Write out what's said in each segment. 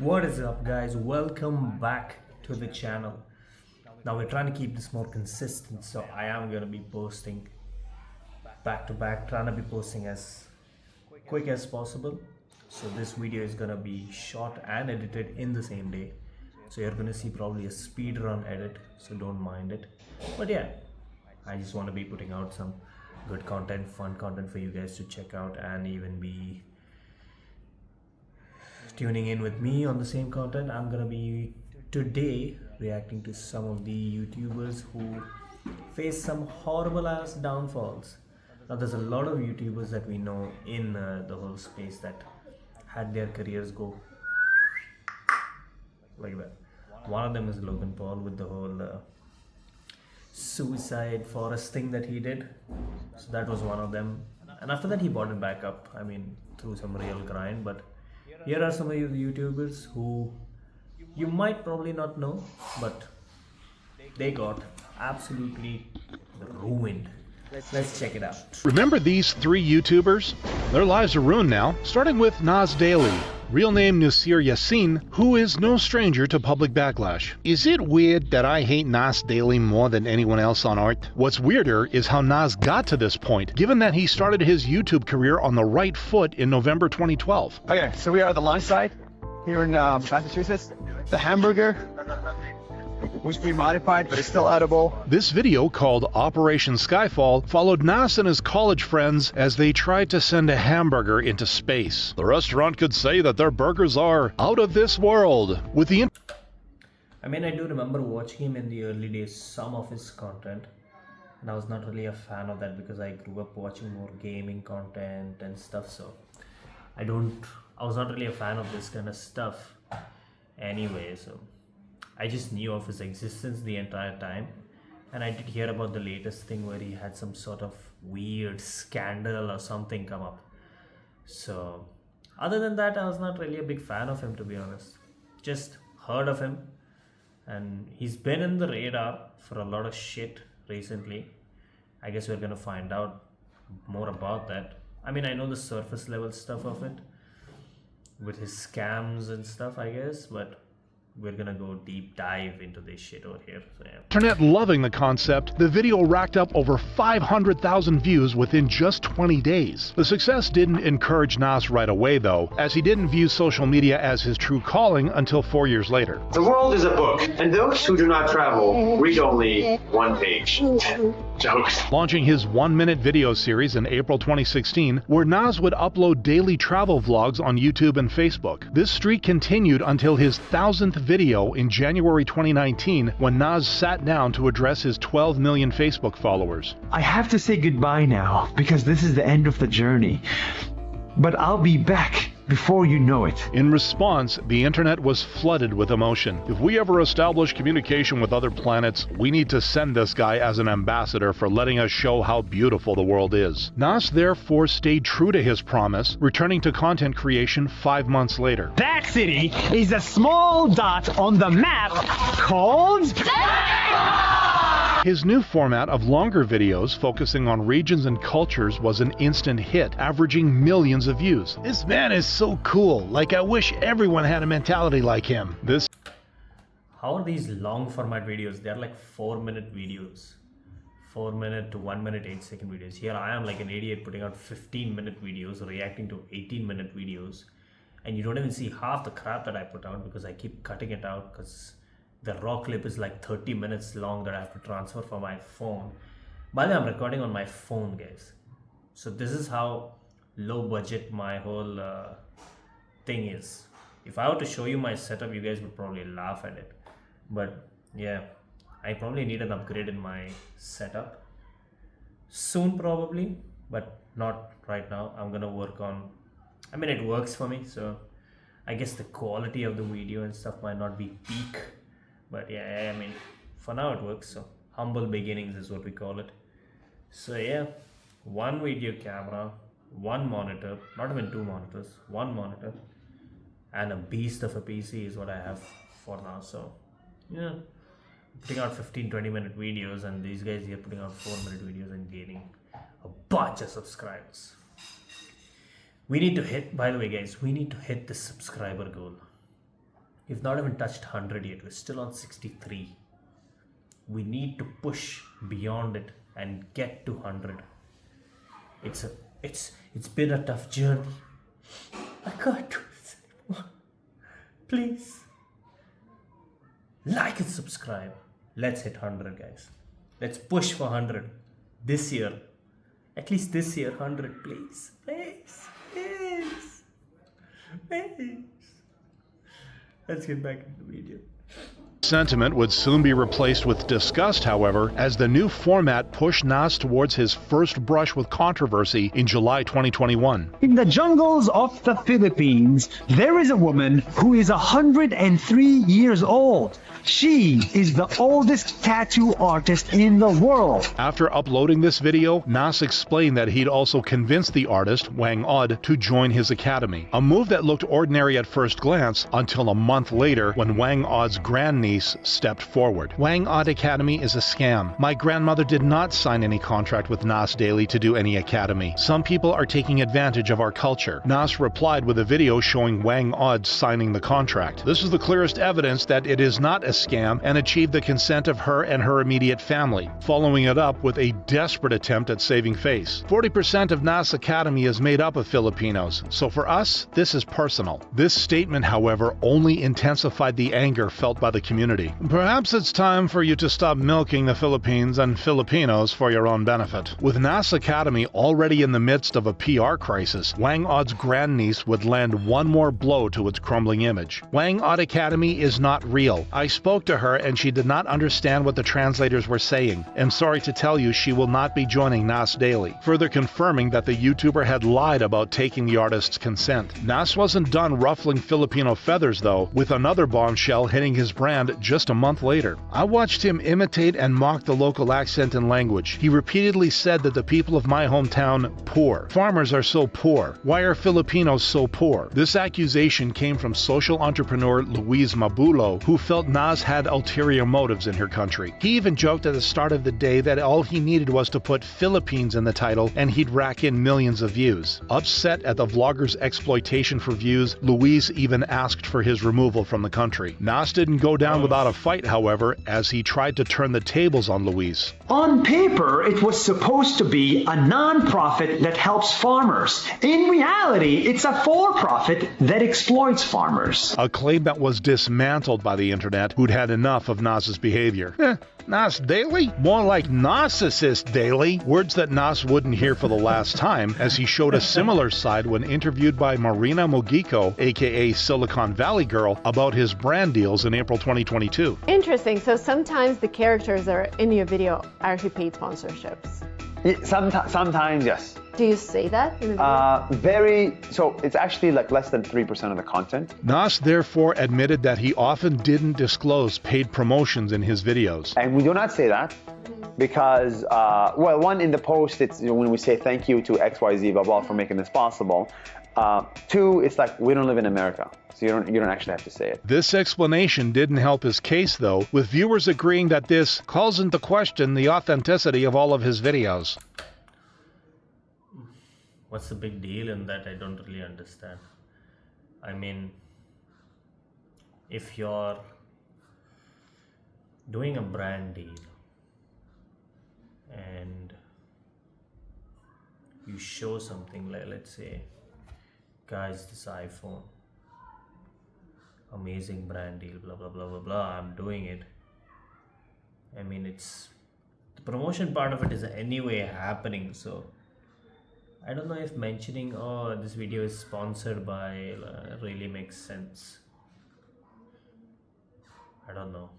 What is up, guys? Welcome back to the channel. Now we're trying to keep this more consistent, so I am going to be posting back to back, trying to be posting as quick as possible. So this video is going to be shot and edited in the same day, so you're going to see probably a speed run edit, so don't mind it. But yeah, I just want to be putting out some good content, fun content for you guys to check out and even be tuning in with me on the same content. I'm gonna be today reacting to some of the YouTubers who face some horrible ass downfalls. Now there's a lot of YouTubers that we know in the whole space that had their careers go like that. One of them is Logan Paul with the whole suicide forest thing that he did. So that was one of them, and after that he brought it back up, I mean, through some real grind. But here are some of you YouTubers who you might probably not know, but they got absolutely ruined. Let's check it out. Remember these three YouTubers? Their lives are ruined now, starting with Nas Daily, real name Nasir Yassin, who is no stranger to public backlash. Is it weird that I hate Nas Daily more than anyone else on art? What's weirder is how Nas got to this point, given that he started his YouTube career on the right foot in November 2012. Okay, so we are at the lunch site here in Massachusetts. The hamburger was pre-modified, but it's still edible. This video, called Operation Skyfall, followed Nas and his college friends as they tried to send a hamburger into space. The restaurant could say that their burgers are out of this world. With the I mean, I do remember watching him in the early days, some of his content, and I was not really a fan of that because I grew up watching more gaming content and stuff, so I was not really a fan of this kind of stuff anyway. So I just knew of his existence the entire time, and I did hear about the latest thing where he had some sort of weird scandal or something come up. So other than that, I was not really a big fan of him, to be honest. Just heard of him, and he's been in the radar for a lot of shit recently. I guess we're gonna find out more about that. I mean, I know the surface level stuff of it with his scams and stuff, I guess, but we're gonna go deep dive into this shit over here. So yeah. internet loving the concept, the video racked up over 500,000 views within just 20 days. The success didn't encourage Nas right away, though, as he didn't view social media as his true calling until 4 years later. The world is a book, and those who do not travel read only one page. Jokes. Launching his 1-minute video series in April 2016, where Nas would upload daily travel vlogs on YouTube and Facebook. This streak continued until his 1,000th video in January 2019, when Nas sat down to address his 12 million Facebook followers. I have to say goodbye now because this is the end of the journey. But I'll be back before you know it. In response, the internet was flooded with emotion. If we ever establish communication with other planets, we need to send this guy as an ambassador for letting us show how beautiful the world is. Nas therefore stayed true to his promise, returning to content creation 5 months later. That city is a small dot on the map called... His new format of longer videos focusing on regions and cultures was an instant hit, averaging millions of views. This man is so cool. Like, I wish everyone had a mentality like him. How are these long format videos? They're like 4-minute videos, 4 minute to 1 minute 8-second videos. Here I am like an idiot putting out 15-minute videos, reacting to 18-minute videos, and you don't even see half the crap that I put out because I keep cutting it out because the raw clip is like 30 minutes long that I have to transfer from my phone. By the way, I'm recording on my phone, guys. So this is how low budget my whole thing is. If I were to show you my setup, you guys would probably laugh at it. But yeah, I probably need an upgrade in my setup soon probably, but not right now. I'm gonna work on, I mean, it works for me, so I guess the quality of the video and stuff might not be peak, but yeah, I mean, for now it works. So humble beginnings is what we call it. So yeah, one video camera, one monitor, not even 2 monitors, one monitor, and a beast of a PC is what I have for now. So yeah, putting out 15-20 minute videos, and these guys here putting out 4-minute videos and gaining a bunch of subscribers. We need to hit, by the way guys, we need to hit the subscriber goal. We've not even touched 100 yet. We're still on 63. We need to push beyond it and get to 100. It's been a tough journey. I can't do this anymore. Please like and subscribe. Let's hit 100, guys. Let's push for 100 this year. At least this year, 100, please. Please. Please. Please. Let's get back into the video. Sentiment would soon be replaced with disgust, however, as the new format pushed Nas towards his first brush with controversy in July 2021. In the jungles of the Philippines, there is a woman who is 103 years old. She is the oldest tattoo artist in the world. After uploading this video, Nas explained that he'd also convinced the artist, Wang Od, to join his academy. A move that looked ordinary at first glance until a month later when Wang Od's grandniece stepped forward. Wang Od Academy is a scam. My grandmother did not sign any contract with Nas Daily to do any academy. Some people are taking advantage of our culture. Nas replied with a video showing Wang Od signing the contract. This is the clearest evidence that it is not a scam and achieved the consent of her and her immediate family, following it up with a desperate attempt at saving face. 40% of Nas Academy is made up of Filipinos, so for us, this is personal. This statement, however, only intensified the anger felt by the community. Perhaps it's time for you to stop milking the Philippines and Filipinos for your own benefit. With Nas Academy already in the midst of a PR crisis, Wang Od's grandniece would land one more blow to its crumbling image. Wang Od Academy is not real. I spoke to her and she did not understand what the translators were saying. I'm sorry to tell you she will not be joining Nas Daily, further confirming that the YouTuber had lied about taking the artist's consent. Nas wasn't done ruffling Filipino feathers though, with another bombshell hitting his brand just a month later. I watched him imitate and mock the local accent and language. He repeatedly said that the people of my hometown poor. Farmers are so poor. Why are Filipinos so poor? This accusation came from social entrepreneur Luis Mabulo, who felt Nas had ulterior motives in her country. He even joked at the start of the day that all he needed was to put Philippines in the title and he'd rack in millions of views. Upset at the vlogger's exploitation for views, Luis even asked for his removal from the country. Nas didn't go down without a fight, however, as he tried to turn the tables on Luis. On paper, it was supposed to be a non-profit that helps farmers. In reality, it's a for-profit that exploits farmers. A claim that was dismantled by the internet, who'd had enough of Nas's behavior. Nas Daily? More like Narcissist Daily. Words that Nas wouldn't hear for the last time, as he showed a similar side when interviewed by Marina Mogiko, aka Silicon Valley Girl, about his brand deals in April 2022. Interesting. So sometimes the characters that are in your video are actually paid sponsorships. Sometimes, yes. Do you say that in the video? So it's actually like less than 3% of the content. Nas therefore admitted that he often didn't disclose paid promotions in his videos. And we do not say that because, well, one, in the post, it's when we say thank you to XYZ blah blah for making this possible. Two, it's like we don't live in America, so you don't actually have to say it. This explanation didn't help his case though, with viewers agreeing that this calls into question the authenticity of all of his videos. What's the big deal in that? I don't really understand. I mean, if you're doing a brand deal and you show something like, let's say, guys, this iPhone, amazing brand deal, blah blah blah blah blah, I'm doing it. I mean, it's the promotion part of it is anyway happening, so I don't know if mentioning, oh, this video is sponsored by, really makes sense. I don't know.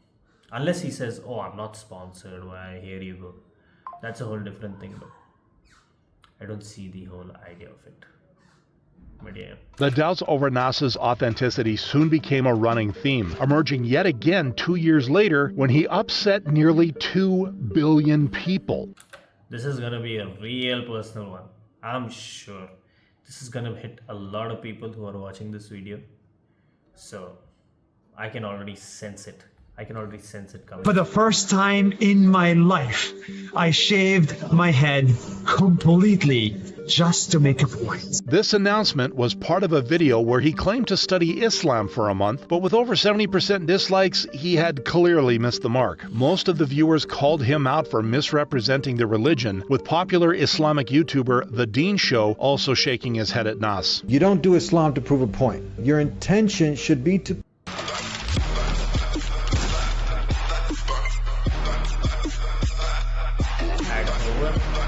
Unless he says, oh, I'm not sponsored, why, here you go. That's a whole different thing, but I don't see the whole idea of it. But yeah. The doubts over Nas's authenticity soon became a running theme, emerging yet again 2 years later when he upset nearly 2 billion people. This is gonna be a real personal one. I'm sure this is gonna hit a lot of people who are watching this video. So I can already sense it. I can already sense it coming. For the first time in my life, I shaved my head completely just to make a point. This announcement was part of a video where he claimed to study Islam for a month, but with over 70% dislikes, he had clearly missed the mark. Most of the viewers called him out for misrepresenting the religion, with popular Islamic YouTuber The Dean Show also shaking his head at Nas. You don't do Islam to prove a point. Your intention should be to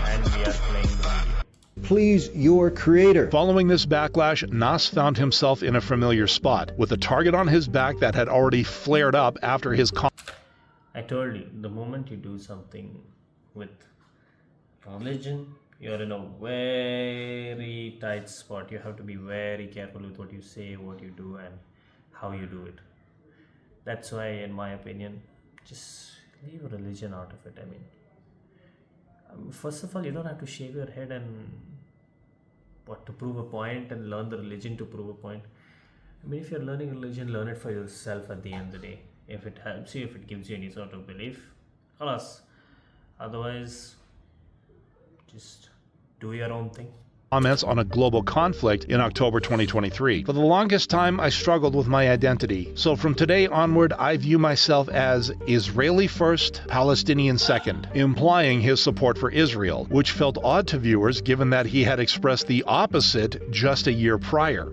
And we are playing the video. please your creator. Following this backlash, Nas found himself in a familiar spot, with a target on his back that had already flared up after his I told you, the moment you do something with religion, you're in a very tight spot. You have to be very careful with what you say, what you do, and how you do it. That's why, in my opinion, just leave religion out of it. I mean, first of all, you don't have to shave your head and to prove a point and learn the religion to prove a point. I mean, if you're learning religion, learn it for yourself at the end of the day. If it helps you, if it gives you any sort of belief, khalas. Otherwise, just do your own thing. comments on a global conflict in October 2023. For the longest time, I struggled with my identity. So from today onward, I view myself as Israeli first, Palestinian second, implying his support for Israel, which felt odd to viewers given that he had expressed the opposite just a year prior.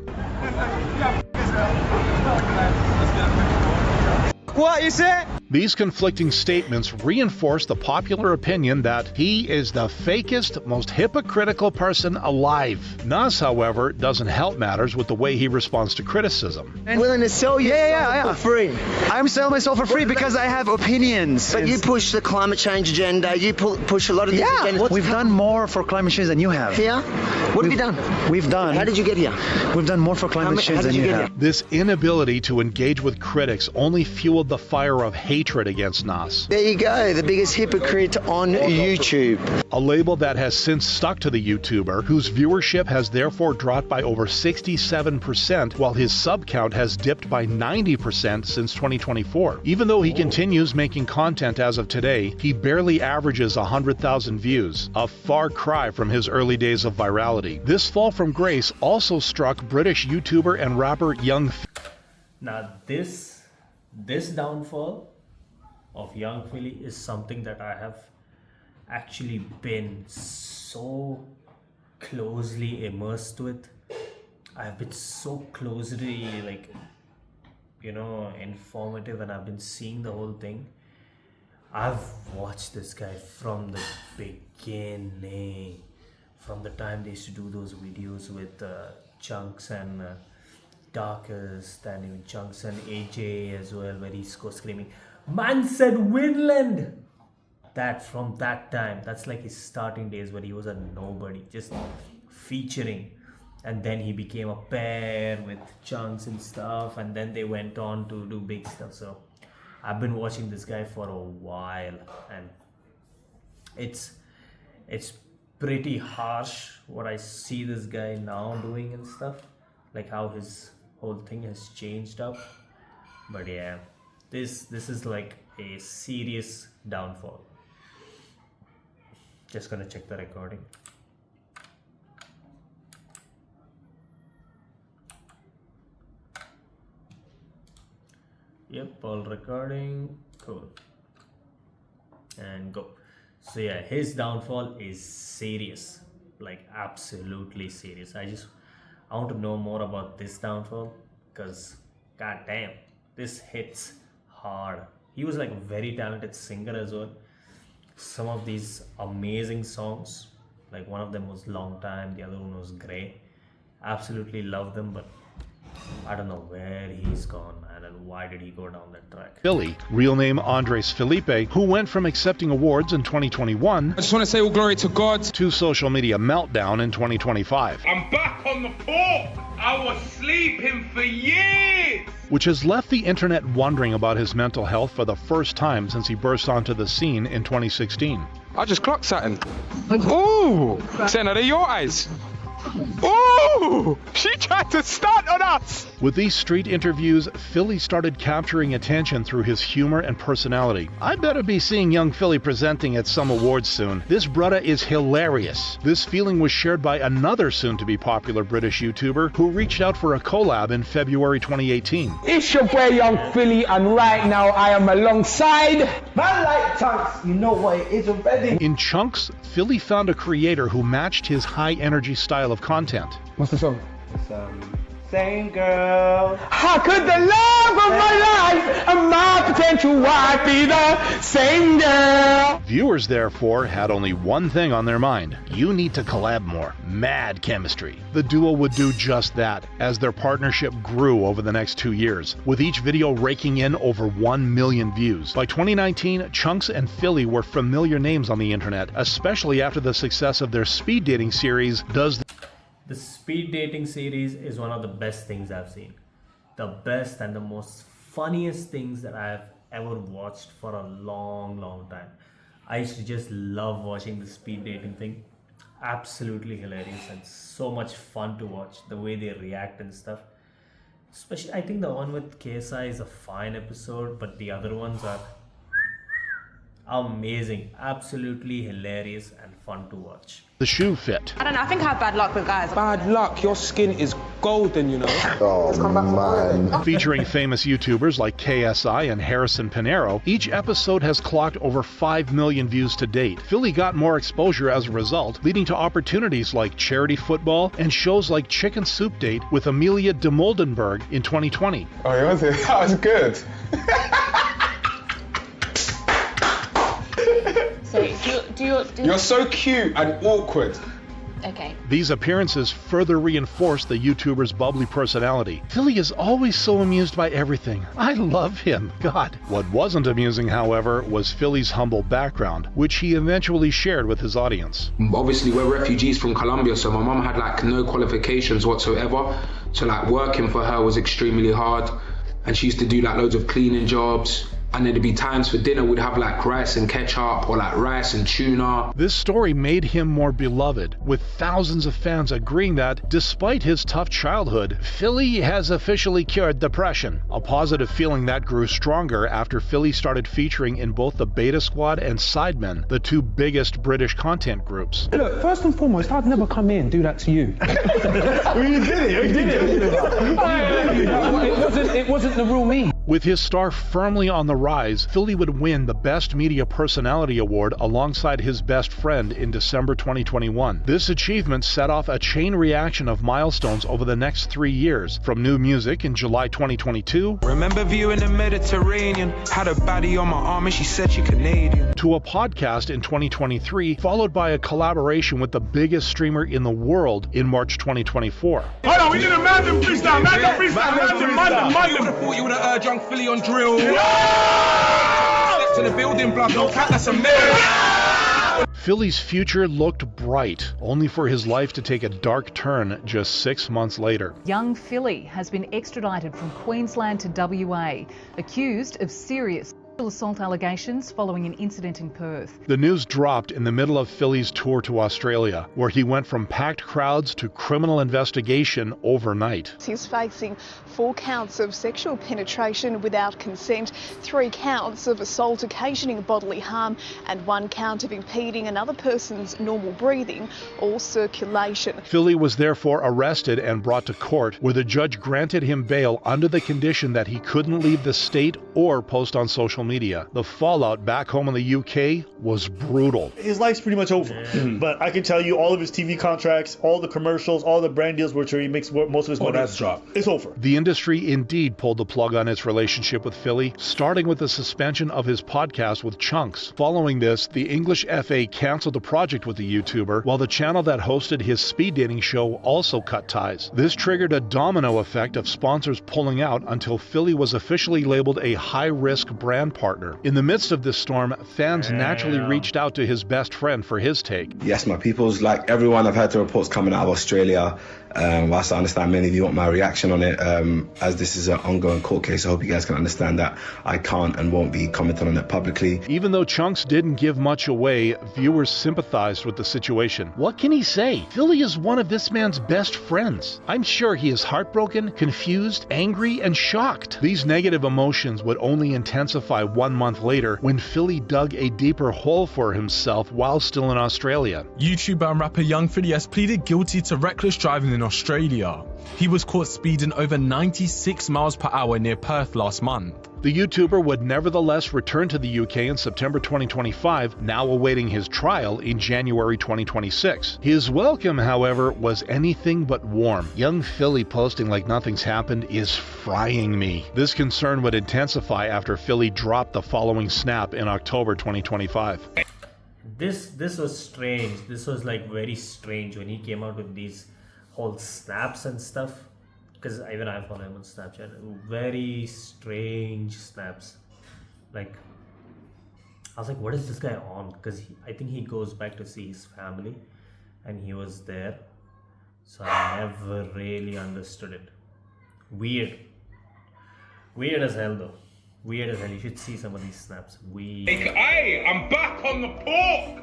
What you say? These conflicting statements reinforce the popular opinion that he is the fakest, most hypocritical person alive. Nas, however, doesn't help matters with the way he responds to criticism. Willing to sell you for free. I'm selling myself for free because I have opinions. But you push the climate change agenda. You push a lot of these agendas. We've done more for climate change than you have. Here? What have you done? We've done. How did you get here? We've done more for climate change than you have. This inability to engage with critics only fueled the fire of hatred against Nas. There you go, the biggest hypocrite on YouTube. A label that has since stuck to the YouTuber, whose viewership has therefore dropped by over 67%, while his sub count has dipped by 90% since 2024. Even though he continues making content as of today, he barely averages 100,000 views, a far cry from his early days of virality. This fall from grace also struck British YouTuber and rapper Young. Now this downfall of Young Philly is something that I have actually been so closely immersed with. I have been so closely informative, and I've been seeing the whole thing. I've watched this guy from the beginning, from the time they used to do those videos with Chunks and Darkest, and even Chunks and AJ as well, where he's screaming, "Man said Winland!" From that time, that's like his starting days where he was a nobody, just featuring. And then he became a pair with Chunks and stuff, and then they went on to do big stuff. So I've been watching this guy for a while, and it's pretty harsh what I see this guy now doing and stuff, like how his whole thing has changed up. But yeah, this is like a serious downfall. Just gonna check the recording. Yep, all recording. Cool. And go. So yeah, his downfall is serious, like absolutely serious. I want to know more about this downfall, because god damn, this hits hard. He was like a very talented singer as well. Some of these amazing songs, like one of them was Long Time, the other one was Grey. Absolutely love them, but I don't know where he's gone, man, and why did he go down that track. Philly, real name Andres Felipe, who went from accepting awards in 2021 I just want to say all glory to God. to social media meltdown in 2025. I'm back on the port. I was sleeping for years. Which has left the internet wondering about his mental health for the first time since he burst onto the scene in 2016. I just clocked something. Ooh! Saying, are they your eyes? Ooh! She tried to stunt on us! With With these street interviews, Philly started capturing attention through his humor and personality. I'd better be seeing young Philly presenting at some awards soon. This brother is hilarious. This feeling was shared by another soon-to-be popular British YouTuber who reached out for a collab in February 2018. It's your boy Young Philly, and right now I am alongside Man Like Chunks. You know what it is already. In Chunks, Philly found a creator who matched his high-energy style of content. What's the song? Same girl. How could the love of my life and my potential wife be the same girl? Viewers, therefore, had only one thing on their mind. You need to collab more. Mad chemistry. The duo would do just that, as their partnership grew over the next 2 years, with each video raking in over 1 million views. By 2019, Chunks and Philly were familiar names on the internet, especially after the success of their speed dating series, The speed dating series is one of the best things I've seen. The best and the most funniest things that I've ever watched for a long time. I used to just love watching the speed dating thing. Absolutely hilarious and so much fun to watch. The way they react and stuff. Especially, I think the one with KSI is a fine episode, but the other ones are amazing. Absolutely hilarious and fun to watch. The shoe fit. I don't know, I think I have bad luck with guys. Bad luck, your skin is golden, you know. Oh, man. Featuring famous YouTubers like KSI and Harrison Pinero, each episode has clocked over 5 million views to date. Philly got more exposure as a result, leading to opportunities like charity football and shows like Chicken Soup Date with Amelia de Moldenberg in 2020. Oh, yeah, that was good. So, You're so cute and awkward. Okay. These appearances further reinforce the YouTuber's bubbly personality. Philly is always so amused by everything. I love him. God. What wasn't amusing, however, was Philly's humble background, which he eventually shared with his audience. Obviously, we're refugees from Colombia, so my mum had like no qualifications whatsoever. So like working for her was extremely hard. And she used to do like loads of cleaning jobs. And then there'd be times for dinner we'd have like rice and ketchup or like rice and tuna. This story made him more beloved, with thousands of fans agreeing that, despite his tough childhood, Philly has officially cured depression. A positive feeling that grew stronger after Philly started featuring in both the Beta Squad and Sidemen, the two biggest British content groups. Look, first and foremost, I'd never come in and do that to you. You did it. It wasn't the real me. With his star firmly on the rise, Philly would win the Best Media Personality Award alongside his best friend in December 2021. This achievement set off a chain reaction of milestones over the next 3 years, from new music in July 2022, Remember viewing the Mediterranean, had a baddie on my arm and she said she Canadian, to a podcast in 2023, followed by a collaboration with the biggest streamer in the world in March 2024. Hold on, we need a Mandem freestyle. Mandem. You would have thought you would have heard Young Philly on drill. Steps in the building, blood, no cat, that's a mirror. Philly's future looked bright, only for his life to take a dark turn just 6 months later. Young Philly has been extradited from Queensland to WA, accused of serious sexual assault allegations following an incident in Perth. The news dropped in the middle of Philly's tour to Australia, where he went from packed crowds to criminal investigation overnight. He's facing 4 counts of sexual penetration without consent, 3 counts of assault occasioning bodily harm, and 1 count of impeding another person's normal breathing or circulation. Philly was therefore arrested and brought to court, where the judge granted him bail under the condition that he couldn't leave the state or post on social media. The fallout back home in the UK was brutal. His life's pretty much over. But I can tell you all of his TV contracts, all the commercials, all the brand deals where he makes most of his money. That's dropped. It's over. The industry indeed pulled the plug on its relationship with Philly, starting with the suspension of his podcast with Chunks. Following this, the English FA canceled the project with the YouTuber, while the channel that hosted his speed dating show also cut ties. This triggered a domino effect of sponsors pulling out until Philly was officially labeled a high-risk brand partner. In the midst of this storm, fans naturally reached out to his best friend for his take. Yes, my people's, like everyone, I've heard the reports coming out of Australia. Whilst I understand many of you want my reaction on it, as this is an ongoing court case, I hope you guys can understand that I can't and won't be commenting on it publicly. Even though Chunks didn't give much away, viewers sympathized with the situation. What can he say? Philly is one of this man's best friends. I'm sure he is heartbroken, confused, angry, and shocked. These negative emotions would only intensify 1 month later when Philly dug a deeper hole for himself while still in Australia. YouTuber and rapper Young Philly has pleaded guilty to reckless driving in Australia. He was caught speeding over 96 miles per hour near Perth last month. The YouTuber would nevertheless return to the UK in September 2025, now awaiting his trial in January 2026. His welcome, however, was anything but warm. Young Philly posting like nothing's happened is frying me. This concern would intensify after Philly dropped the following snap in October 2025. This was strange. This was like very strange when he came out with these whole snaps and stuff. Because even I follow him on Snapchat. Very strange snaps. Like, I was like, what is this guy on? Because I think he goes back to see his family. And he was there. So I never really understood it. Weird. Weird as hell though. Weird as hell. You should see some of these snaps. Weird. Hey, I'm back on the pork.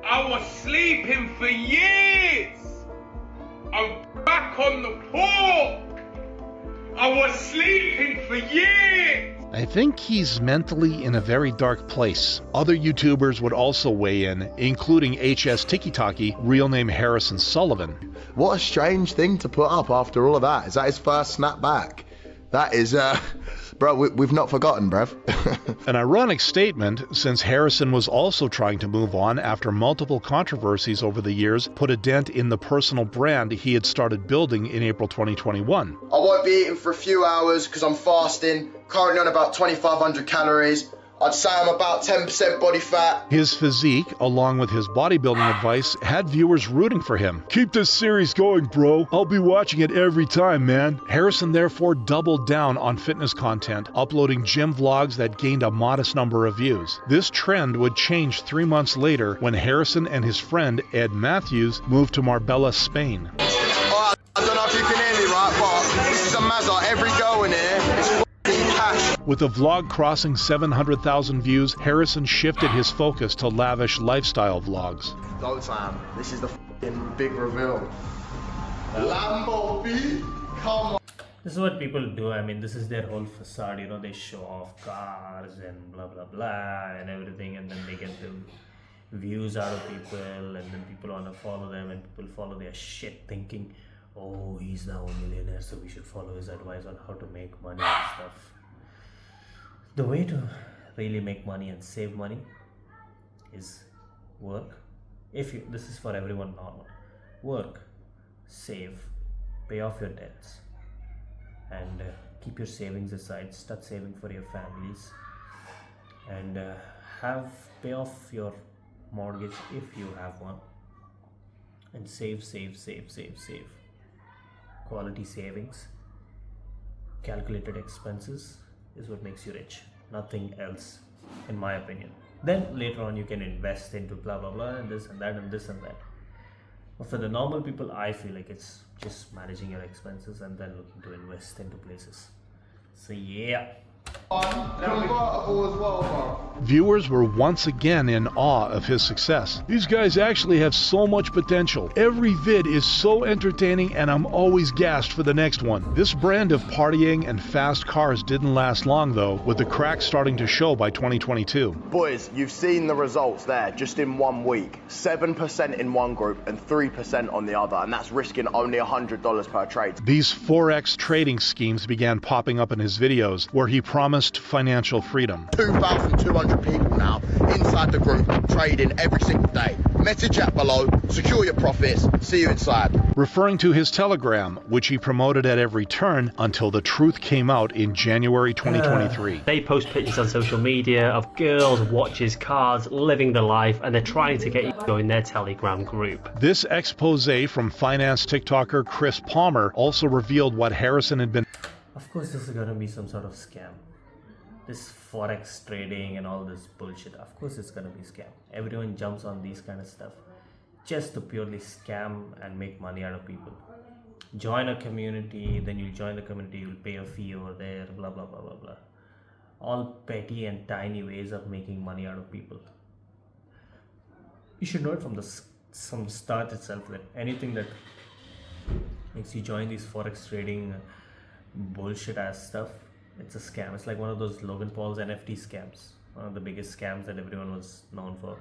I was sleeping for years. I'm back on the pork. I was sleeping for years. I think he's mentally in a very dark place. Other YouTubers would also weigh in, including HS Tiki-Taki, real name Harrison Sullivan. What a strange thing to put up after all of that. Is that his first snap back? That is, bro, we've not forgotten, bruv. An ironic statement, since Harrison was also trying to move on after multiple controversies over the years put a dent in the personal brand he had started building in April 2021. I won't be eating for a few hours because I'm fasting, currently on about 2,500 calories. I'd say I'm about 10% body fat. His physique, along with his bodybuilding advice, had viewers rooting for him. Keep this series going, bro. I'll be watching it every time, man. Harrison therefore doubled down on fitness content, uploading gym vlogs that gained a modest number of views. This trend would change 3 months later when Harrison and his friend Ed Matthews moved to Marbella, Spain. I don't know if you can hear me right, but this is a mazza. Every girl in here is cash. With the vlog crossing 700,000 views, Harrison shifted his focus to lavish lifestyle vlogs. Go time. This is the big reveal. Lambo B, come on. This is what people do. I mean, this is their whole facade. You know, they show off cars and blah blah blah and everything, and then they get the views out of people, and then people want to follow them, and people follow their shit, thinking, oh, he's now a millionaire, so we should follow his advice on how to make money and stuff. The way to really make money and save money is work. This is for everyone normal. Work, save, pay off your debts, and keep your savings aside. Start saving for your families, and pay off your mortgage if you have one, and save. Quality savings, calculated expenses is what makes you rich, nothing else, in my opinion. Then later on you can invest into blah blah blah and this and that and this and that. But for the normal people, I feel like it's just managing your expenses and then looking to invest into places. So yeah. Convertible as well, bro. Viewers were once again in awe of his success. These guys actually have so much potential. Every vid is so entertaining and I'm always gassed for the next one. This brand of partying and fast cars didn't last long though, with the cracks starting to show by 2022. Boys, you've seen the results there just in 1 week. 7% in one group and 3% on the other, and that's risking only $100 per trade. These Forex trading schemes began popping up in his videos, where he promised financial freedom. 2,200 people now inside the group trading every single day. Message chat below, secure your profits, see you inside. Referring to his Telegram, which he promoted at every turn until the truth came out in January 2023. They post pictures on social media of girls, watches, cars, living the life, and they're trying to get you to join their Telegram group. This expose from finance TikToker Chris Palmer also revealed what Harrison had been. Of course this is gonna be some sort of scam. This Forex trading and all this bullshit, of course it's gonna be scam. Everyone jumps on these kind of stuff just to purely scam and make money out of people. Join a community, then you'll join the community, you'll pay a fee over there, blah blah blah blah blah. All petty and tiny ways of making money out of people. You should know it from the start itself that anything that makes you join these forex trading bullshit ass stuff, it's a scam. It's like one of those Logan Paul's NFT scams, one of the biggest scams that everyone was known for.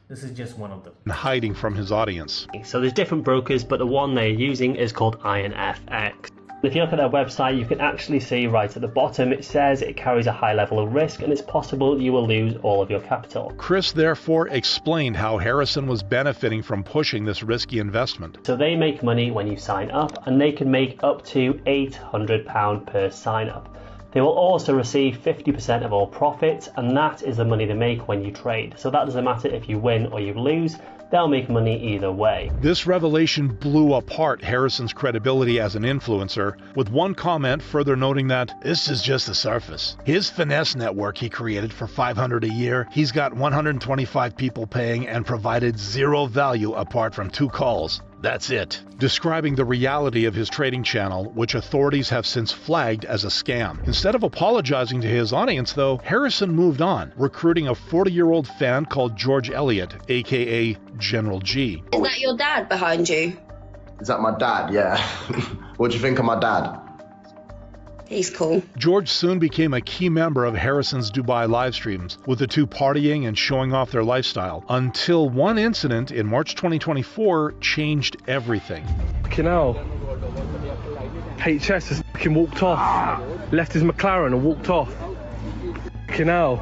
This is just one of them. Hiding from his audience. So there's different brokers, but the one they're using is called IronFX. If you look at their website, you can actually see right at the bottom, it says it carries a high level of risk and it's possible you will lose all of your capital. Chris therefore explained how Harrison was benefiting from pushing this risky investment. So they make money when you sign up, and they can make up to £800 per sign up. They will also receive 50% of all profits, and that is the money they make when you trade. So that doesn't matter if you win or you lose, they'll make money either way. This revelation blew apart Harrison's credibility as an influencer, with one comment further noting that this is just the surface. His finesse network he created for $500 a year, he's got 125 people paying and provided zero value apart from 2 calls. That's it. Describing the reality of his trading channel, which authorities have since flagged as a scam. Instead of apologizing to his audience, though, Harrison moved on, recruiting a 40-year-old fan called George Elliott, aka General G. Is that your dad behind you? Is that my dad? Yeah. What do you think of my dad? He's cool. George soon became a key member of Harrison's Dubai live streams, with the two partying and showing off their lifestyle, until one incident in March 2024 changed everything. Fucking hell. HS has fucking walked off. Left his McLaren and walked off. Fucking hell.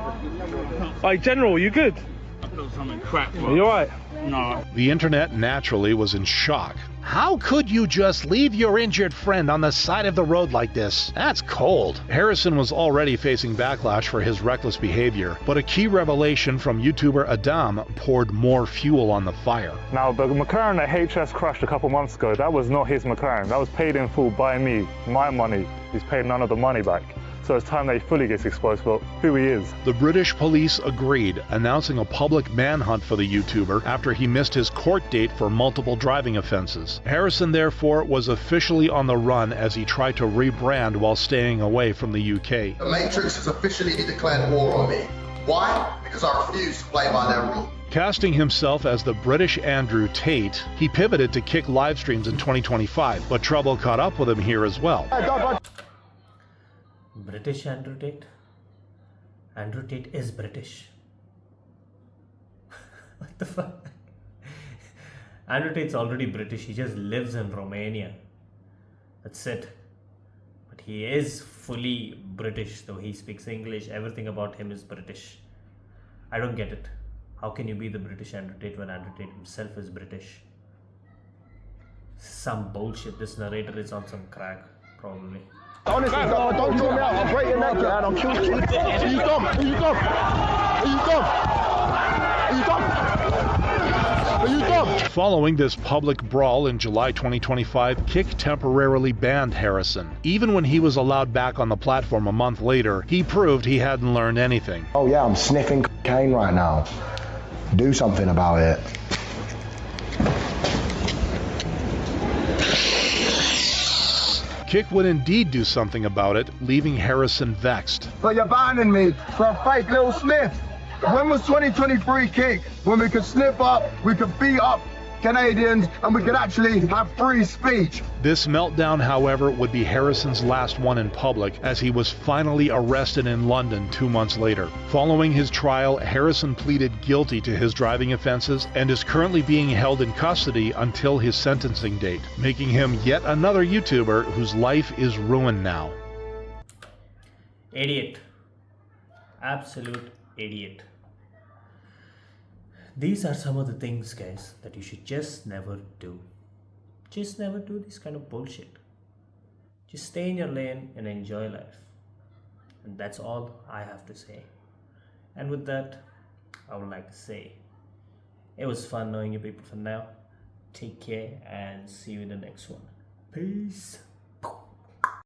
Hey, General, you good? I feel something crap, bro. Are you alright? No. The internet naturally was in shock. How could you just leave your injured friend on the side of the road like this? That's cold. Harrison was already facing backlash for his reckless behavior, but a key revelation from YouTuber Adam poured more fuel on the fire. Now, the McLaren that HS crashed a couple months ago, that was not his McLaren. That was paid in full by me, my money. He's paid none of the money back. So it's time that he fully gets exposed for who he is. The British police agreed, announcing a public manhunt for the YouTuber after he missed his court date for multiple driving offenses. Harrison, therefore, was officially on the run as he tried to rebrand while staying away from the UK. The Matrix has officially declared war on me. Why? Because I refuse to play by their rules. Casting himself as the British Andrew Tate, he pivoted to Kick live streams in 2025, but trouble caught up with him here as well. British Andrew Tate? Andrew Tate is British. What the fuck? Andrew Tate's already British, he just lives in Romania. That's it. But he is fully British, though he speaks English, everything about him is British. I don't get it. How can you be the British Andrew Tate when Andrew Tate himself is British? Some bullshit. This narrator is on some crack, probably. Honestly, don't draw me out. I'll break your neck, lad. I'll kill you. Are you dumb? Are you dumb? Are you dumb? Are you dumb? Are you dumb? Following this public brawl in July 2025, Kick temporarily banned Harrison. Even when he was allowed back on the platform a month later, he proved he hadn't learned anything. Oh yeah, I'm sniffing cocaine right now. Do something about it. Kick would indeed do something about it, leaving Harrison vexed. But you're banning me for a fake little sniff. When was 2023 Kick? When we could snip up, we could beat up Canadians, and we could actually have free speech. This meltdown, however, would be Harrison's last one in public, as he was finally arrested in London 2 months later. Following his trial, Harrison pleaded guilty to his driving offenses and is currently being held in custody until his sentencing date, making him yet another YouTuber whose life is ruined now. Idiot. Absolute idiot. These are some of the things, guys, that you should just never do. Just never do this kind of bullshit. Just stay in your lane and enjoy life. And that's all I have to say. And with that, I would like to say, it was fun knowing you people for now. Take care and see you in the next one. Peace.